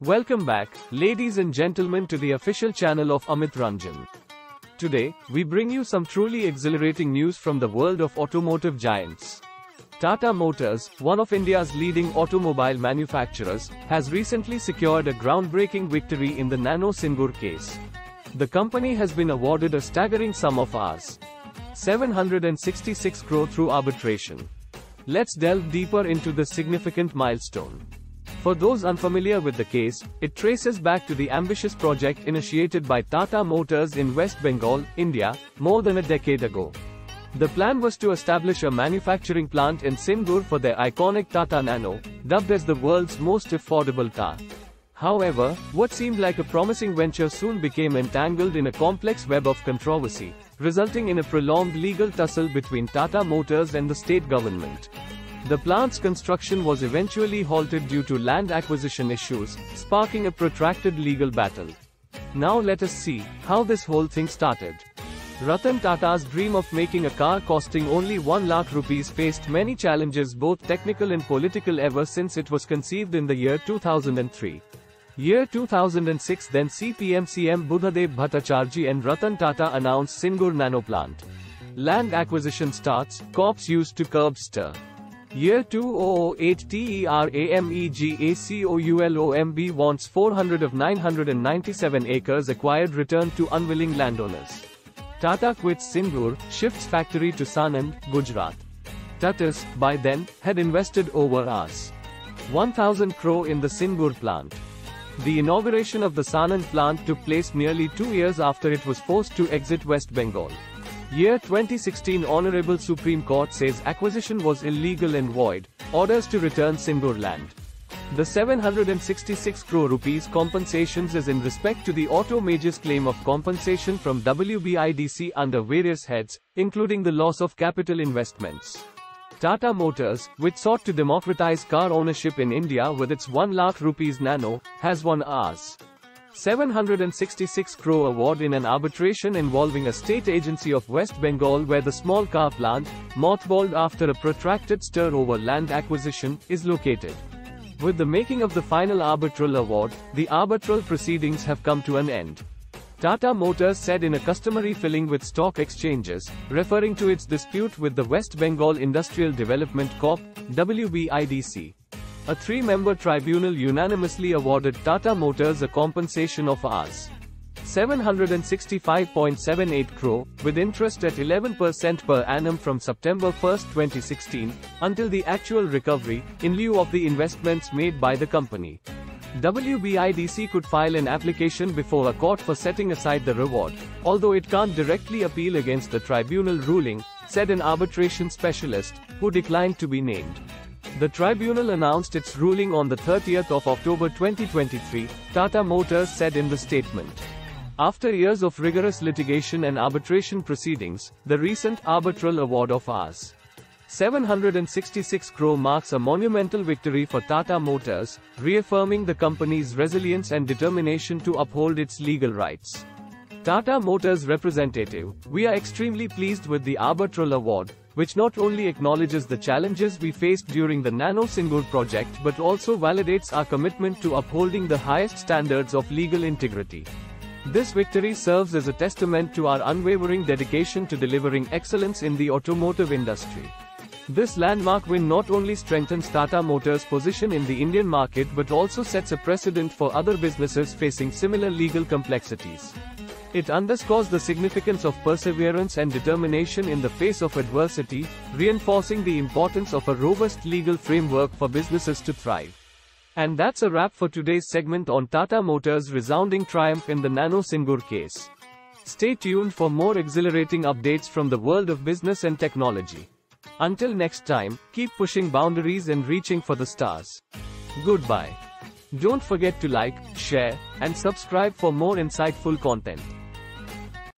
Welcome back, ladies and gentlemen, to the official channel of Amit Ranjan. Today, we bring you some truly exhilarating news from the world of automotive giants. Tata Motors, one of India's leading automobile manufacturers, has recently secured a groundbreaking victory in the Nano Singur case. The company has been awarded a staggering sum of Rs. 766 crore through arbitration. Let's delve deeper into this significant milestone. For those unfamiliar with the case, it traces back to the ambitious project initiated by Tata Motors in West Bengal, India, more than a decade ago. The plan was to establish a manufacturing plant in Singur for their iconic Tata Nano, dubbed as the world's most affordable car. However, what seemed like a promising venture soon became entangled in a complex web of controversy, resulting in a prolonged legal tussle between Tata Motors and the state government. The plant's construction was eventually halted due to land acquisition issues, sparking a protracted legal battle. Now let us see how this whole thing started. Ratan Tata's dream of making a car costing only 1 lakh rupees faced many challenges, both technical and political, ever since it was conceived in the year 2003. Year 2006, then CM Buddhadev Bhattacharjee and Ratan Tata announced Singur Nano Plant. Land acquisition starts, corps used to curb stir. Year 2008, TERAMEGACOULOMB wants 400 of 997 acres acquired returned to unwilling landowners. Tata quits Singur, shifts factory to Sanand, Gujarat. Tatas, by then, had invested over Rs. 1,000 crore in the Singur plant. The inauguration of the Sanand plant took place nearly 2 years after it was forced to exit West Bengal. Year 2016, Honorable Supreme Court says acquisition was illegal and void, orders to return Singur land. The 766 crore rupees compensations is in respect to the auto majors' claim of compensation from WBIDC under various heads, including the loss of capital investments. Tata Motors, which sought to democratize car ownership in India with its 1 lakh rupees Nano, has won Rs. 766 crore award in an arbitration involving a state agency of West Bengal, where the small car plant, mothballed after a protracted stir over land acquisition, is located. With the making of the final arbitral award, the arbitral proceedings have come to an end. Tata Motors said in a customary filing with stock exchanges, referring to its dispute with the West Bengal Industrial Development Corp, WBIDC. A 3-member tribunal unanimously awarded Tata Motors a compensation of Rs. 765.78 crore, with interest at 11% per annum from September 1, 2016, until the actual recovery, in lieu of the investments made by the company. WBIDC could file an application before a court for setting aside the reward, although it can't directly appeal against the tribunal ruling, said an arbitration specialist, who declined to be named. The tribunal announced its ruling on the 30th of October 2023, Tata Motors said in the statement. After years of rigorous litigation and arbitration proceedings, the recent arbitral award of Rs. 766 crore marks a monumental victory for Tata Motors, reaffirming the company's resilience and determination to uphold its legal rights. Tata Motors representative, we are extremely pleased with the arbitral award, which not only acknowledges the challenges we faced during the Nano Singur project but also validates our commitment to upholding the highest standards of legal integrity. This victory serves as a testament to our unwavering dedication to delivering excellence in the automotive industry. This landmark win not only strengthens Tata Motors' position in the Indian market but also sets a precedent for other businesses facing similar legal complexities. It underscores the significance of perseverance and determination in the face of adversity, reinforcing the importance of a robust legal framework for businesses to thrive. And that's a wrap for today's segment on Tata Motors' resounding triumph in the Nano Singur case. Stay tuned for more exhilarating updates from the world of business and technology. Until next time, keep pushing boundaries and reaching for the stars. Goodbye. Don't forget to like, share, and subscribe for more insightful content.